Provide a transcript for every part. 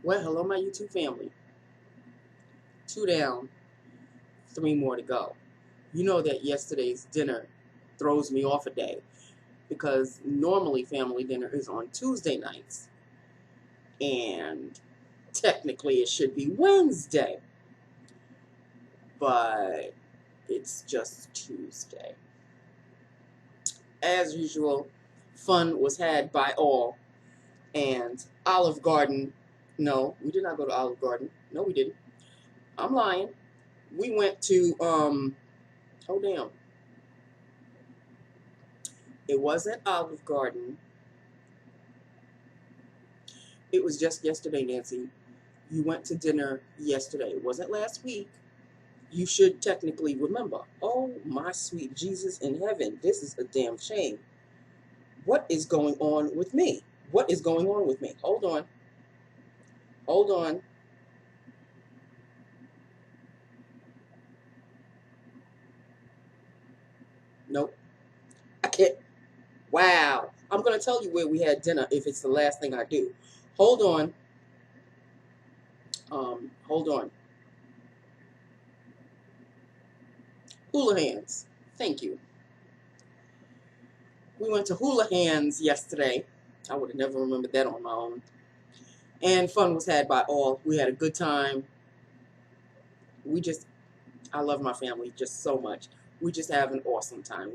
Well, hello, my YouTube family. 2 down, 3 more to go. You know that yesterday's dinner throws me off a day because normally family dinner is on Tuesday nights, and technically it should be Wednesday, but it's just Tuesday. As usual, fun was had by all, and Olive Garden. No, we did not go to Olive Garden. No, we didn't. I'm lying. We went to oh damn. It wasn't Olive Garden. It was just yesterday, Nancy. You went to dinner yesterday. It wasn't last week. You should technically remember. Oh, my sweet Jesus in heaven. This is a damn shame. What is going on with me? What is going on with me? Hold on. Hold on. Nope. I can't. Wow. I'm going to tell you where we had dinner if it's the last thing I do. Hold on. Hold on. Hula Hands. Thank you. We went to Hula Hands yesterday. I would have never remembered that on my own. And fun was had by all. We had a good time. I love my family just so much. We just have an awesome time.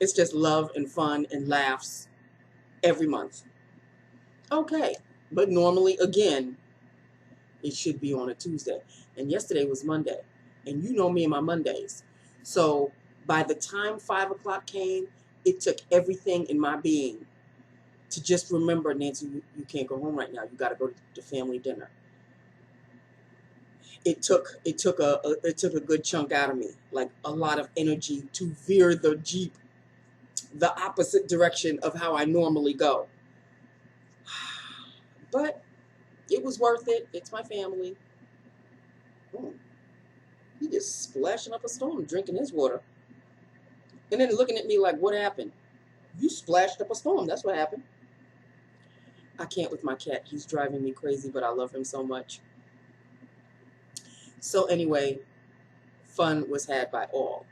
It's just love and fun and laughs every month. Okay. But normally, again, it should be on a Tuesday. And yesterday was Monday. And you know me and my Mondays. So by the time 5 o'clock came, it took everything in my being to just remember, Nancy, you can't go home right now. You got to go to family dinner. It took a good chunk out of me, like a lot of energy to veer the Jeep the opposite direction of how I normally go. But it was worth it. It's my family. He just splashing up a storm, drinking his water, and then looking at me like, "What happened? You splashed up a storm. That's what happened." I can't with my cat. He's driving me crazy, but I love him so much. So anyway, fun was had by all.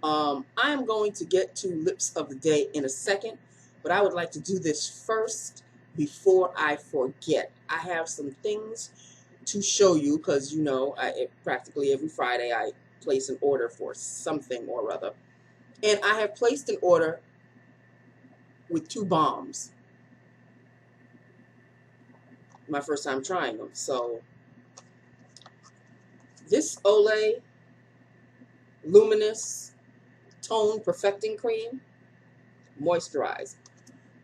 I am going to get to Lips of the Day in a second, but I would like to do this first before I forget. I have some things to show you because, you know, practically every Friday I place an order for something or other. And I have placed an order with 2 bombs. My first time trying them. So this Olay Luminous Tone Perfecting Cream moisturize.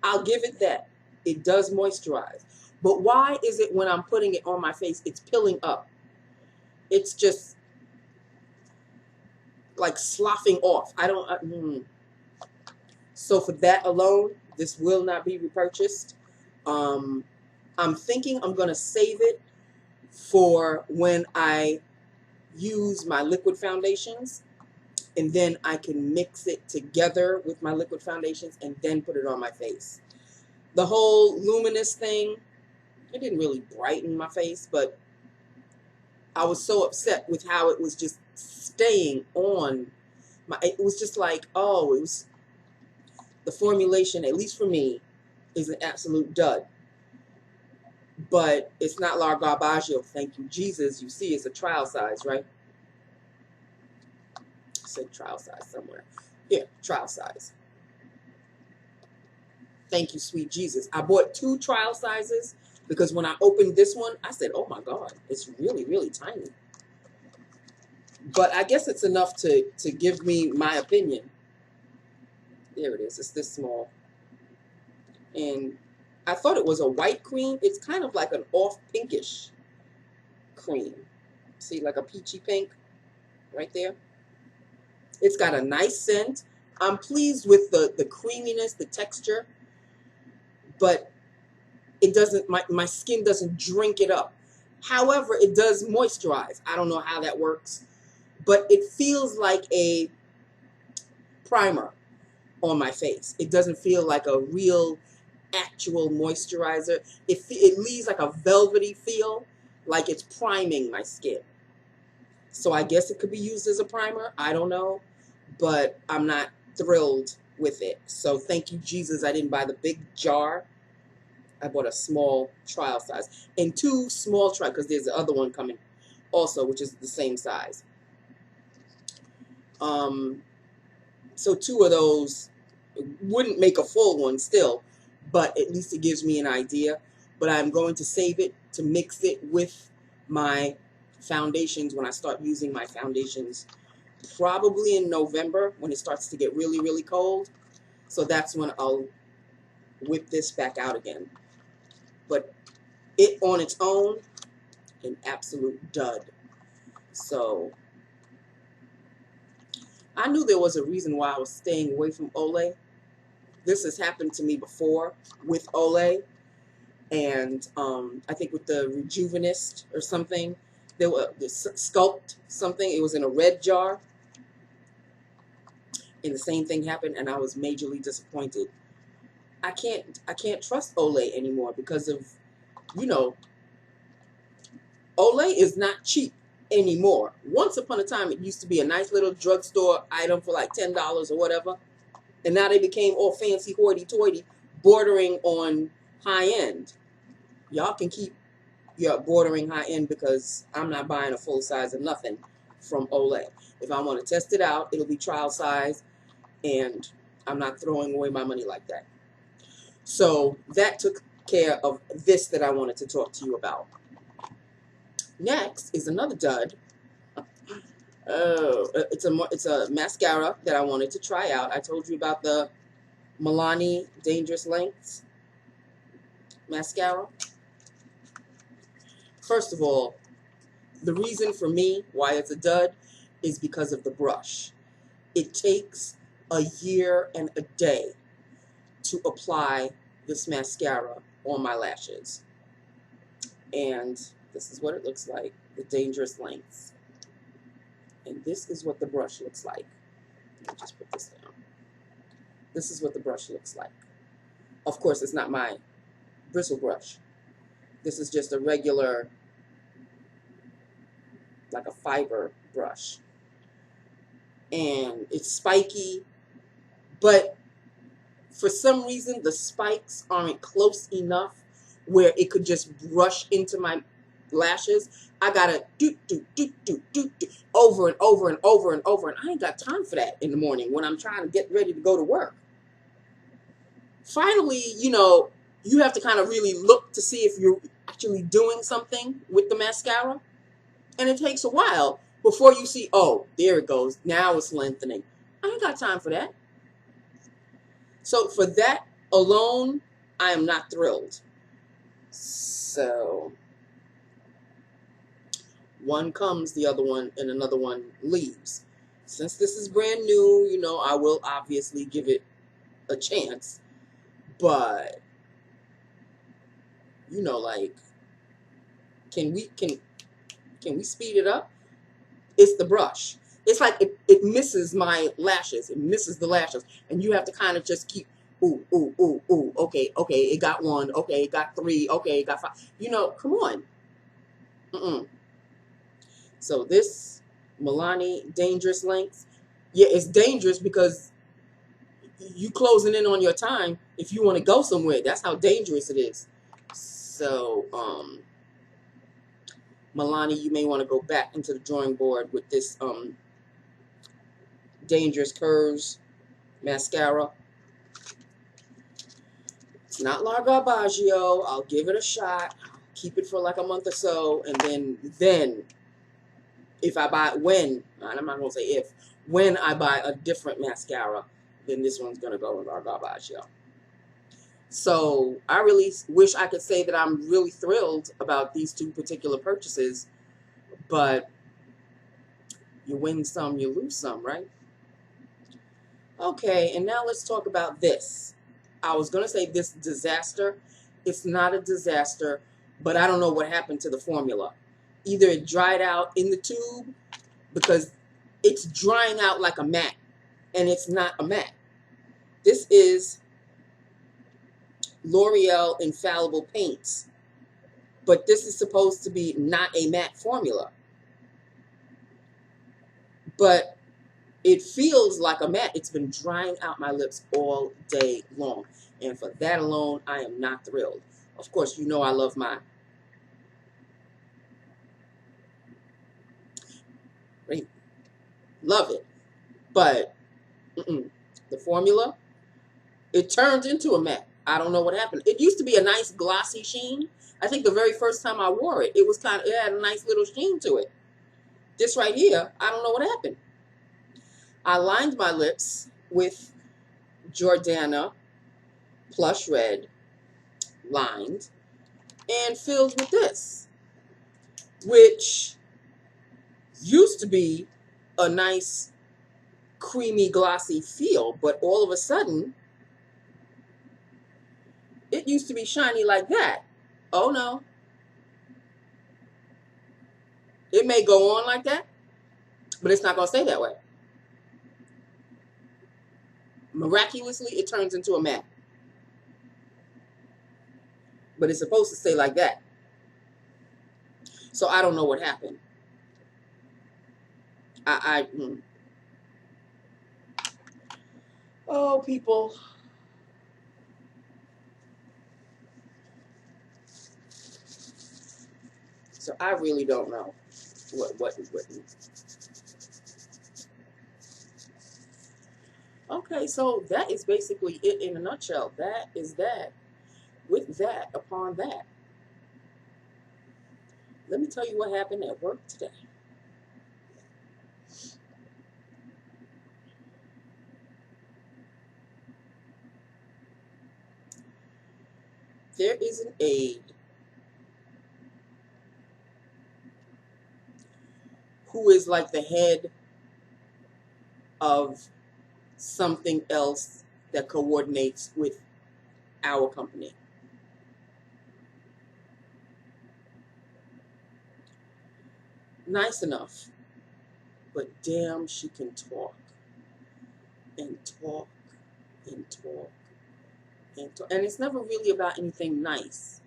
I'll give it that. It does moisturize. But why is it when I'm putting it on my face, it's pilling up? It's just like sloughing off. I don't. So for that alone, this will not be repurchased. I'm thinking I'm going to save it for when I use my liquid foundations, and then I can mix it together with my liquid foundations and then put it on my face. The whole Luminous thing, it didn't really brighten my face, but I was so upset with how it was just staying on my, it was just like, oh, it was, the formulation, at least for me, is an absolute dud. But it's not La Garbaggio, thank you, Jesus. You see, it's a trial size, right? I said trial size somewhere. Yeah, trial size. Thank you, sweet Jesus. I bought 2 trial sizes because when I opened this one, I said, oh my God, it's really, really tiny. But I guess it's enough to give me my opinion. There it is. It's this small. And I thought it was a white cream. It's kind of like an off pinkish cream. See, like a peachy pink right there. It's got a nice scent. I'm pleased with the creaminess, the texture, but it doesn't, my skin doesn't drink it up. However, it does moisturize. I don't know how that works, but it feels like a primer on my face. It doesn't feel like a real actual moisturizer. It leaves like a velvety feel, like it's priming my skin. So I guess it could be used as a primer. I don't know, but I'm not thrilled with it. So thank you, Jesus, I didn't buy the big jar. I bought a small trial size and 2 small trial, because there's the other one coming also, which is the same size. So 2 of those wouldn't make a full one still, but at least it gives me an idea. But I'm going to save it to mix it with my foundations when I start using my foundations, probably in November when it starts to get really, really cold. So that's when I'll whip this back out again. But it on its own, an absolute dud. So I knew there was a reason why I was staying away from Olay. This has happened to me before with Olay, and I think with the Rejuvenist or something, there were the Sculpt something. It was in a red jar, and the same thing happened, and I was majorly disappointed. I can't trust Olay anymore because of, you know, Olay is not cheap anymore. Once upon a time, it used to be a nice little drugstore item for like $10 or whatever. And now they became all fancy hoity-toity, bordering on high-end. Y'all can keep your bordering high-end because I'm not buying a full size of nothing from Olay. If I want to test it out, it'll be trial size, and I'm not throwing away my money like that. So that took care of this that I wanted to talk to you about. Next is another dud. It's a mascara that I wanted to try out. I told you about the Milani Dangerous Lengths mascara. First of all, the reason for me why it's a dud is because of the brush. It takes a year and a day to apply this mascara on my lashes. And this is what it looks like, the Dangerous Lengths. And this is what the brush looks like. Let me just put this down. This is what the brush looks like. Of course, it's not my bristle brush. This is just a regular, like a fiber brush. And it's spiky, but for some reason, the spikes aren't close enough where it could just brush into my lashes. I gotta do over and over and over and over, and I ain't got time for that in the morning when I'm trying to get ready to go to work. Finally, you know, you have to kind of really look to see if you're actually doing something with the mascara, and it takes a while before you see, oh, there it goes, now it's lengthening. I ain't got time for that. So for that alone, I am not thrilled. So one comes, the other one, and another one leaves. Since this is brand new, you know, I will obviously give it a chance. But, you know, like, can we speed it up? It's the brush. It's like it misses my lashes. It misses the lashes. And you have to kind of just keep, ooh, ooh, ooh, ooh. Okay, it got 1. Okay, it got 3. Okay, it got 5. You know, come on. So this Milani Dangerous Lengths, yeah, it's dangerous because you closing in on your time if you want to go somewhere. That's how dangerous it is. So, Milani, you may want to go back into the drawing board with this Dangerous Curves mascara. It's not La Garbaggio. I'll give it a shot. Keep it for like a month or so, and then if I buy, when, and I'm not going to say if, when I buy a different mascara, then this one's going to go with La Garbaggio. So I really wish I could say that I'm really thrilled about these 2 particular purchases, but you win some, you lose some, right? Okay, and now let's talk about this. I was going to say this disaster. It's not a disaster, but I don't know what happened to the formula. Either it dried out in the tube, because it's drying out like a matte, and it's not a matte. This is L'Oreal Infallible paints, but this is supposed to be not a matte formula. But it feels like a matte. It's been drying out my lips all day long. And for that alone, I am not thrilled. Of course, you know I love my right, love it. But the formula, it turned into a matte. I don't know what happened. It used to be a nice glossy sheen. I think the very first time I wore it, it had a nice little sheen to it. This right here, I don't know what happened. I lined my lips with Jordana Plush Red, lined, and filled with this, which used to be a nice creamy glossy feel, but all of a sudden it used to be shiny like that. Oh no. It may go on like that, but it's not going to stay that way. Miraculously, it turns into a matte. But it's supposed to stay like that. So I don't know what happened. Oh, people. So I really don't know what. Okay, so that is basically it in a nutshell. That is that. With that, upon that, let me tell you what happened at work today. There is an aide who is like the head of something else that coordinates with our company. Nice enough, but damn, she can talk and talk and talk and talk. And it's never really about anything nice.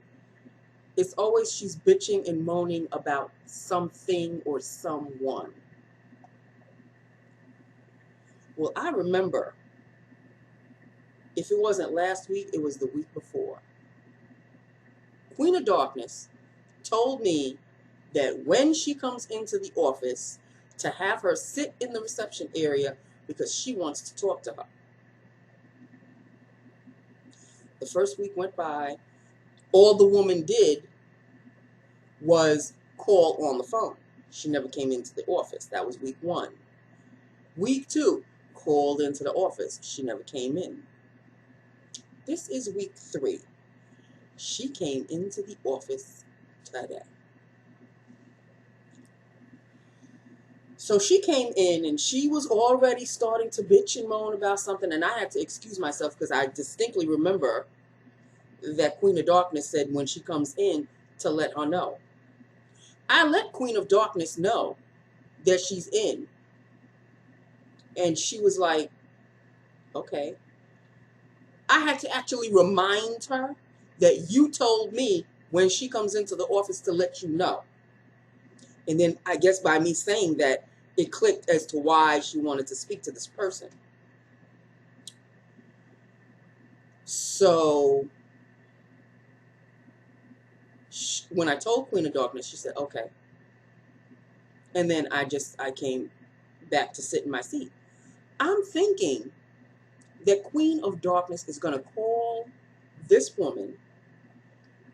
It's always she's bitching and moaning about something or someone. Well, I remember, if it wasn't last week, it was the week before. Queen of Darkness told me that when she comes into the office, to have her sit in the reception area because she wants to talk to her. The first week went by. All the woman did was call on the phone. She never came into the office. That was week 1. Week 2, called into the office. She never came in. This is week 3. She came into the office today. So she came in and she was already starting to bitch and moan about something, and I had to excuse myself because I distinctly remember that Queen of Darkness said when she comes in to let her know. I let Queen of Darkness know that she's in, and she was like, okay. I had to actually remind her that you told me when she comes into the office to let you know. And then I guess by me saying that, it clicked as to why she wanted to speak to this person. So when I told Queen of Darkness, she said, okay. And then I came back to sit in my seat. I'm thinking that Queen of Darkness is going to call this woman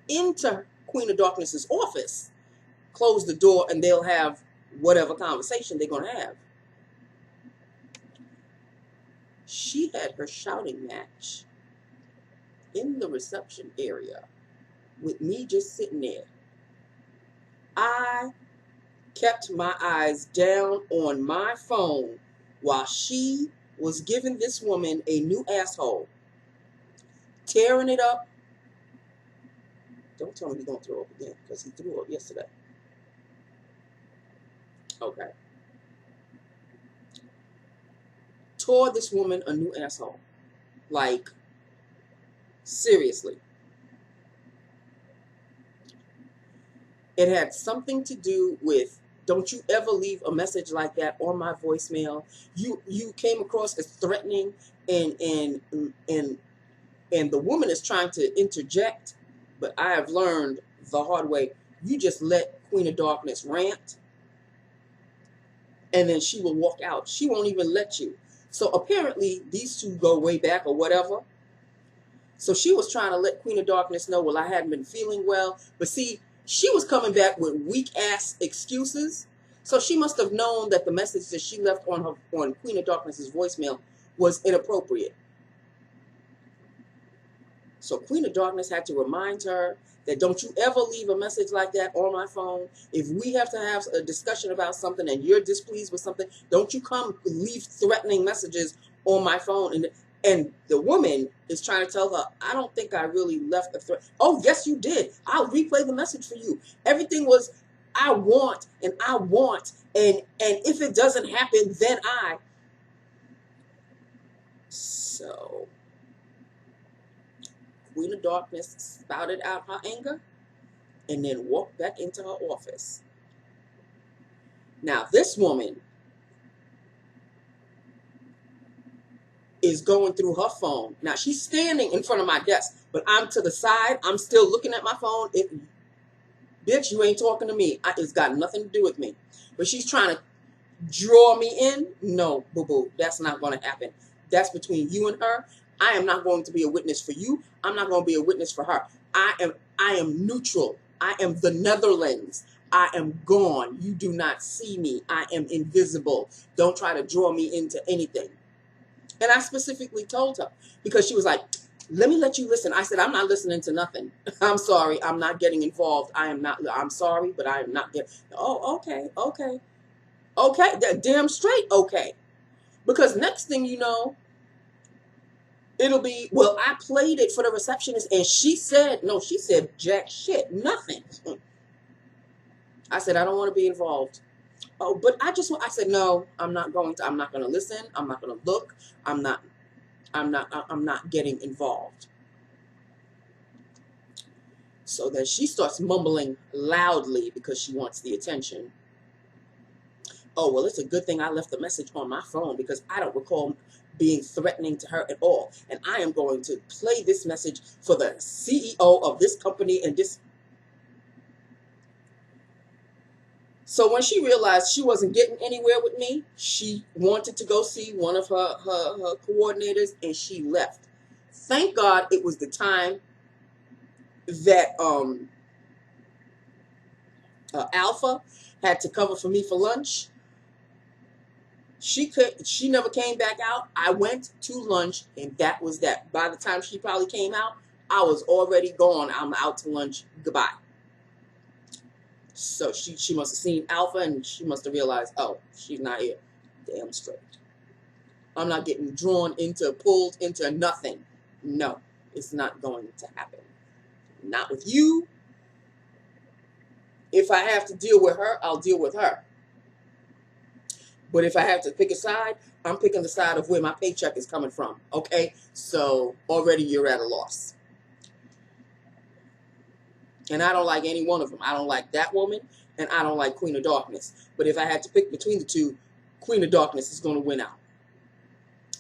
into Queen of Darkness's office, close the door, and they'll have whatever conversation they're going to have. She had her shouting match in the reception area with me just sitting there. I kept my eyes down on my phone while she was giving this woman a new asshole, tearing it up. Don't tell me he's going to throw up again, because he threw up yesterday. Okay. Tore this woman a new asshole. Like, seriously. It had something to do with, don't you ever leave a message like that on my voicemail. You came across as threatening, and and the woman is trying to interject, but I have learned the hard way. You just let Queen of Darkness rant, and then she will walk out. She won't even let you. So apparently these two go way back or whatever. So she was trying to let Queen of Darkness know, well, I hadn't been feeling well. But see, she was coming back with weak-ass excuses. So she must have known that the message that she left on Queen of Darkness's voicemail was inappropriate. So Queen of Darkness had to remind her that don't you ever leave a message like that on my phone. If we have to have a discussion about something and you're displeased with something, don't you come leave threatening messages on my phone. And the woman is trying to tell her, I don't think I really left a threat. Oh, yes, you did. I'll replay the message for you. Everything was, I want, and if it doesn't happen, then I. So Queen of Darkness spouted out her anger and then walked back into her office. Now, this woman is going through her phone. Now, she's standing in front of my desk, but I'm to the side. I'm still looking at my phone. Bitch, you ain't talking to me. It's got nothing to do with me. But she's trying to draw me in. No, boo-boo, that's not going to happen. That's between you and her. I am not going to be a witness for you. I'm not going to be a witness for her. I am neutral. I am the Netherlands. I am gone. You do not see me. I am invisible. Don't try to draw me into anything. And I specifically told her, because she was like, let me let you listen. I said, I'm not listening to nothing. I'm sorry. I'm not getting involved. I'm sorry, but I am not getting. Oh, okay. Okay. Damn straight. Okay. Because next thing you know, it'll be, well, I played it for the receptionist and she said jack shit, nothing. I said, I don't want to be involved. Oh, but I said, no, I'm not going to listen. I'm not going to look. I'm not getting involved. So then she starts mumbling loudly because she wants the attention. Oh, well, it's a good thing I left the message on my phone because I don't recall being threatening to her at all. And I am going to play this message for the CEO of this company and this. So when she realized she wasn't getting anywhere with me, she wanted to go see one of her coordinators and she left. Thank God it was the time that Alpha had to cover for me for lunch. She never came back out. I went to lunch and that was that. By the time she probably came out, I was already gone. I'm out to lunch. Goodbye. So she must have seen Alpha and she must have realized, oh, she's not here. Damn straight. I'm not getting pulled into nothing. No, it's not going to happen. Not with you. If I have to deal with her, I'll deal with her. But if I have to pick a side, I'm picking the side of where my paycheck is coming from. Okay? So already you're at a loss. And I don't like any one of them. I don't like that woman, and I don't like Queen of Darkness. But if I had to pick between the two, Queen of Darkness is going to win out.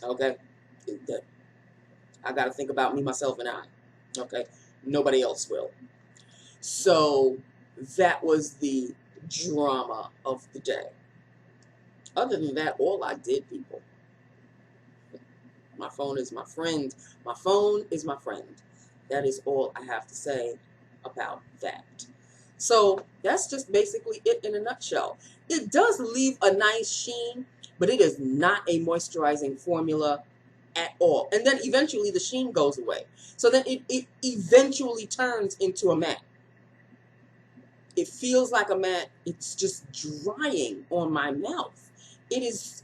Okay? I got to think about me, myself, and I. Okay? Nobody else will. So that was the drama of the day. Other than that, all I did, people. My phone is my friend. My phone is my friend. That is all I have to say about that. So that's just basically it in a nutshell. It does leave a nice sheen, but it is not a moisturizing formula at all. And then eventually the sheen goes away. So then it eventually turns into a matte. It feels like a matte. It's just drying on my mouth. It is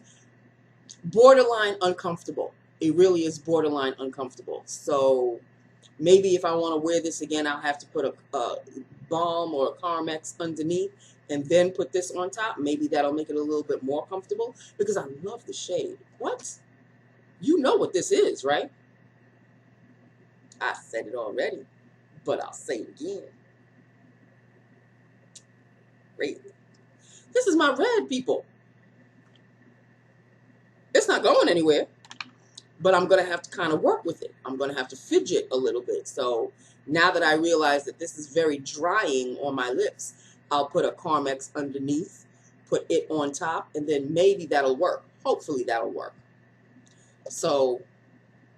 borderline uncomfortable. It really is borderline uncomfortable. So maybe if I want to wear this again, I'll have to put a balm or a Carmex underneath and then put this on top. Maybe that'll make it a little bit more comfortable because I love the shade. What? You know what this is, right? I said it already, but I'll say it again. Great. This is my red, people. It's not going anywhere, but I'm going to have to kind of work with it. I'm going to have to fidget a little bit. So now that I realize that this is very drying on my lips, I'll put a Carmex underneath, put it on top, and then maybe that'll work. Hopefully that'll work. So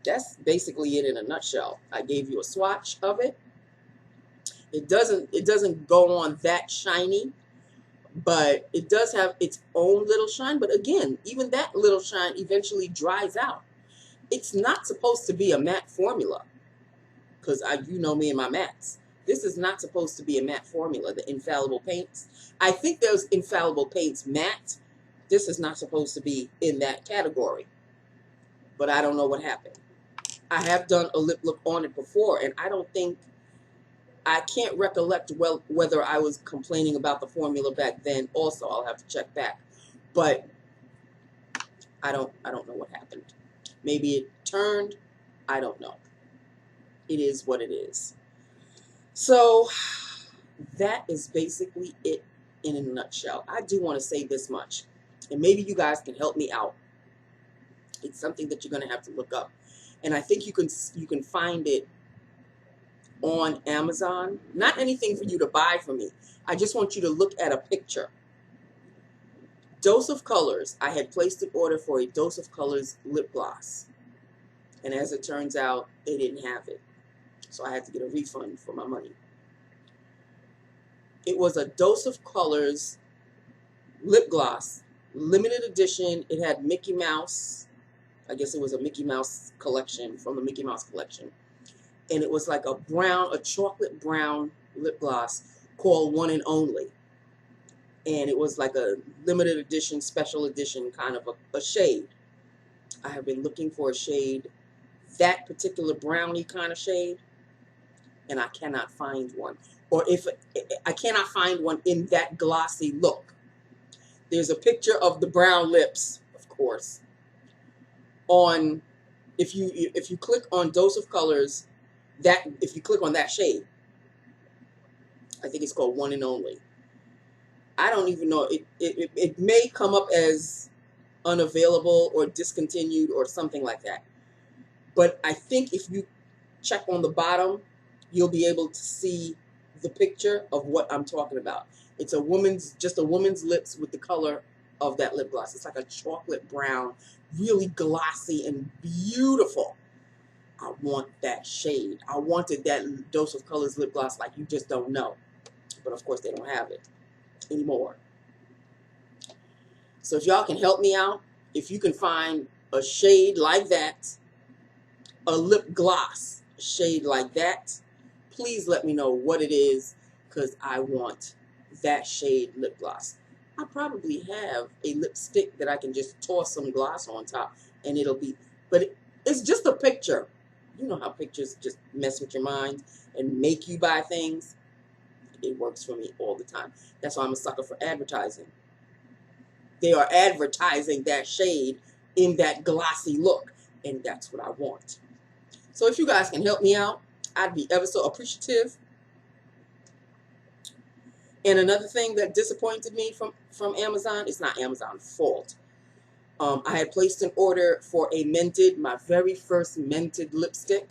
that's basically it in a nutshell. I gave you a swatch of it. It doesn't go on that shiny, but it does have its own little shine. But again, even that little shine eventually dries out. It's not supposed to be a matte formula, because you know me and my mattes. This is not supposed to be a matte formula, the Infallible paints. I think those Infallible paints matte. This is not supposed to be in that category, but I don't know what happened. I have done a lip look on it before, and I can't recollect whether I was complaining about the formula back then. Also, I'll have to check back, but I don't know what happened. Maybe it turned. I don't know. It is what it is. So that is basically it in a nutshell. I do want to say this much, and maybe you guys can help me out. It's something that you're going to have to look up, and I think you can find it on Amazon. Not anything for you to buy from me. I just want you to look at a picture. Dose of Colors. I had placed an order for a Dose of Colors lip gloss, and as it turns out, they didn't have it. So I had to get a refund for my money. It was a Dose of Colors lip gloss, limited edition. It had Mickey Mouse. I guess it was a Mickey Mouse collection, from the Mickey Mouse collection. And it was like a chocolate brown lip gloss called One and Only. And it was like a limited edition, special edition kind of a shade. I have been looking for a shade, that particular brownie kind of shade, and I cannot find one. Or if I cannot find one in that glossy look. There's a picture of the brown lips, of course. If you click on Dose of Colors, if you click on that shade, I think it's called One and Only. I don't even know. It may come up as unavailable or discontinued or something like that. But I think if you check on the bottom, you'll be able to see the picture of what I'm talking about. It's just a woman's lips with the color of that lip gloss. It's like a chocolate brown, really glossy and beautiful. I want that shade. I wanted that Dose of Colors lip gloss like you just don't know. But of course they don't have it anymore. So if y'all can help me out, if you can find a shade like that, a lip gloss shade like that, please let me know what it is, because I want that shade lip gloss. I probably have a lipstick that I can just toss some gloss on top and it'll be, but it's just a picture. You know how pictures just mess with your mind and make you buy things? It works for me all the time. That's why I'm a sucker for advertising. They are advertising that shade in that glossy look, and that's what I want. So if you guys can help me out, I'd be ever so appreciative. And another thing that disappointed me from Amazon, it's not Amazon's fault. I had placed an order for my very first mented lipstick.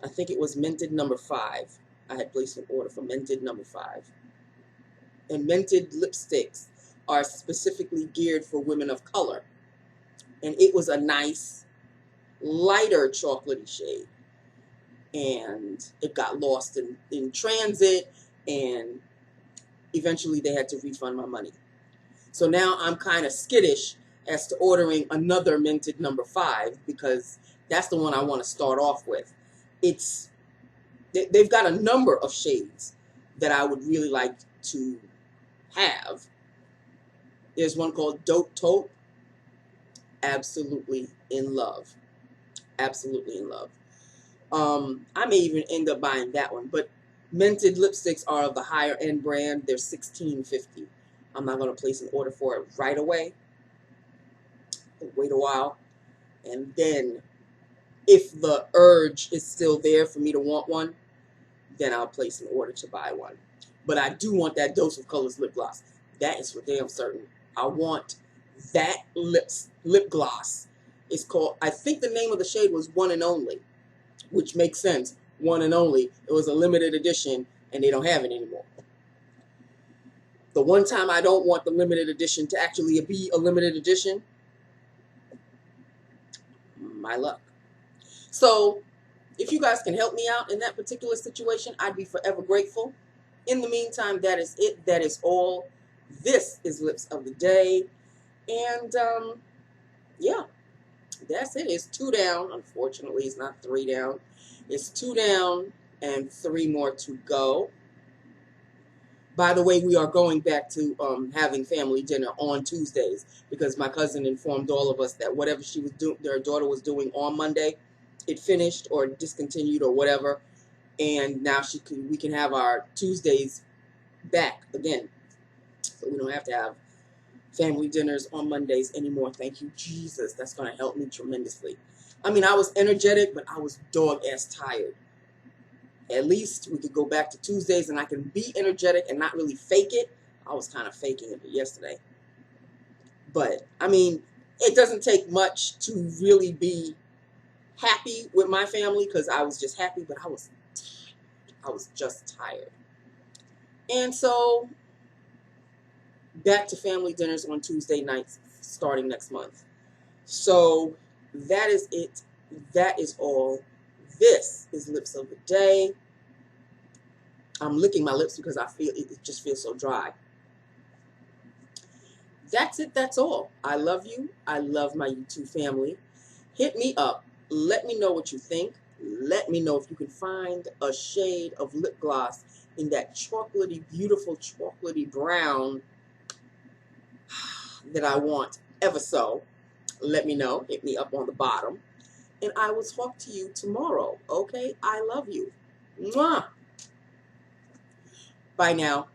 I think it was mented number 5. I had placed an order for mented number 5. And mented lipsticks are specifically geared for women of color. And it was a nice, lighter chocolatey shade. And it got lost in transit, and eventually they had to refund my money. So now I'm kind of skittish as to ordering another mented number 5, because that's the one I want to start off with. They've got a number of shades that I would really like to have. There's one called Dope Taupe. Absolutely in love. Absolutely in love. I may even end up buying that one. But mented lipsticks are of the higher end brand. They're $16.50. I'm not going to place an order for it right away. I'll wait a while. And then if the urge is still there for me to want one, then I'll place an order to buy one. But I do want that Dose of Colors lip gloss. That is for damn certain. I want that lip gloss. It's called, I think the name of the shade was One and Only, which makes sense. One and Only. It was a limited edition, and they don't have it anymore. The one time I don't want the limited edition to actually be a limited edition, my luck. So if you guys can help me out in that particular situation, I'd be forever grateful. In the meantime, that is it. That is all. This is Lips of the Day. And yeah, that's it. It's 2 down. Unfortunately, it's not 3 down. It's 2 down and 3 more to go. By the way, we are going back to having family dinner on Tuesdays because my cousin informed all of us that whatever she was doing, their daughter was doing on Monday, it finished or discontinued or whatever, and now we can have our Tuesdays back again, so we don't have to have family dinners on Mondays anymore. Thank you, Jesus. That's going to help me tremendously. I mean, I was energetic, but I was dog-ass tired. At least we could go back to Tuesdays and I can be energetic and not really fake it. I was kind of faking it yesterday. But, I mean, it doesn't take much to really be happy with my family because I was just happy, but I was just tired. And so, back to family dinners on Tuesday nights starting next month. So, that is it. That is all. This is Lips of the Day. I'm licking my lips because I feel it just feels so dry. That's it. That's all. I love you. I love my YouTube family. Hit me up. Let me know what you think. Let me know if you can find a shade of lip gloss in that chocolatey, beautiful chocolatey brown that I want ever so. Let me know. Hit me up on the bottom. And I will talk to you tomorrow, okay? I love you. Mwah! Bye now.